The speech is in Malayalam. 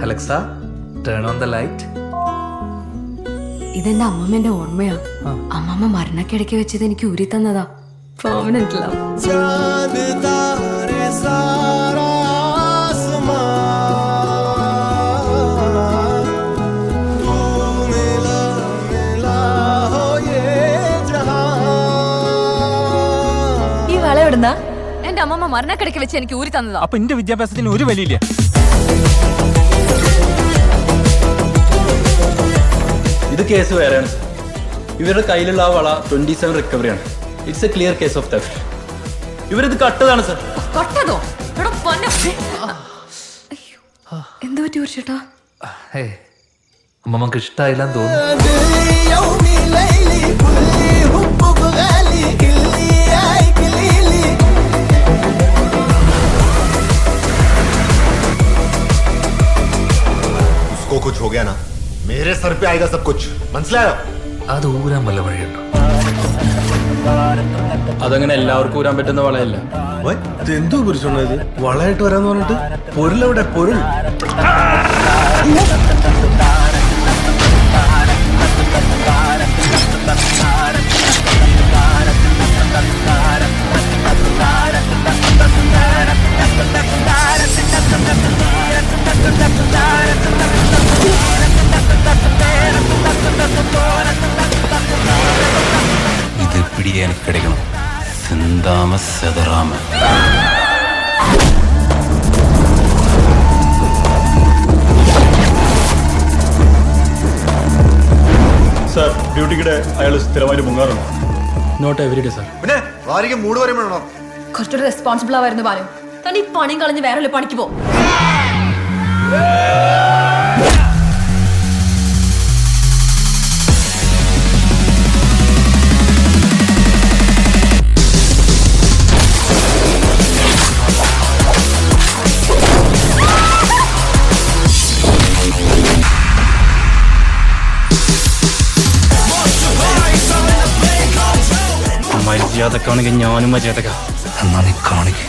Alexa, turn on the light. ഇതെന്റെ അമ്മമ്മന്റെ ഓർമ്മയാ. അമ്മമ്മ മരണക്കിടയ്ക്ക് വെച്ചത് എനിക്ക് ഊരി തന്നതാ. Permanent love. ഈ വള എവിടുന്നാ? എന്റെ അമ്മമ്മ മരണക്കിടയ്ക്ക് വെച്ച് എനിക്ക് ഊരി തന്നതാ. അപ്പൊ എന്റെ വിദ്യാഭ്യാസത്തിന് ഒരു വിലയില്ല. ഇത് കേസ് വേറെയാണ് സർ. ഇവരുടെ കയ്യിലുള്ള ആ വള 27 റിക്കവറിയാണ്. It's a clear case of theft. ഇവരിത് കട്ടതാണ് സർ. കട്ടതോ? എന്താ പറ്റി ചേട്ടാ? അമ്മമ്മക്ക് ഇഷ്ടായില്ലെന്ന് തോന്നുന്നു. उसको कुछ हो गया ना, मेरे सर पे आएगा सब कुछ. മനസ്സിലായോ? അത് ഊരാൻ വല്ല വഴിയുണ്ടോ? അതങ്ങനെ എല്ലാവർക്കും ഊരാൻ പറ്റുന്ന വളയല്ല. എന്തോ പുരുഷത് വളയായിട്ട് വരാന്ന് പറഞ്ഞിട്ട് പൊരുളെവിടെ പൊരുൾ? ഇത് പിടിക്കാൻ കിടക്കണം. സിന്താമ സദറാമ. സർ, ഡ്യൂട്ടിക്കിടെ അയാൾ സ്ഥിരമായിട്ട് മുങ്ങാറുണ്ട്. Not every day sir. പിന്നെ വാരിക മൂട് പറയുമ്പോഴാണോ? കുറച്ചൊരു റെസ്പോൺസിബിൾ ആവായിരുന്നു ബാലു. തന്നെ ഈ പണിയും കളഞ്ഞ് വേറെ പണിക്ക് പോ. മര്യാദക്കാണെങ്കിൽ ഞാനും മര്യാദക്ക. എന്നാ നീ കാണിക്ക.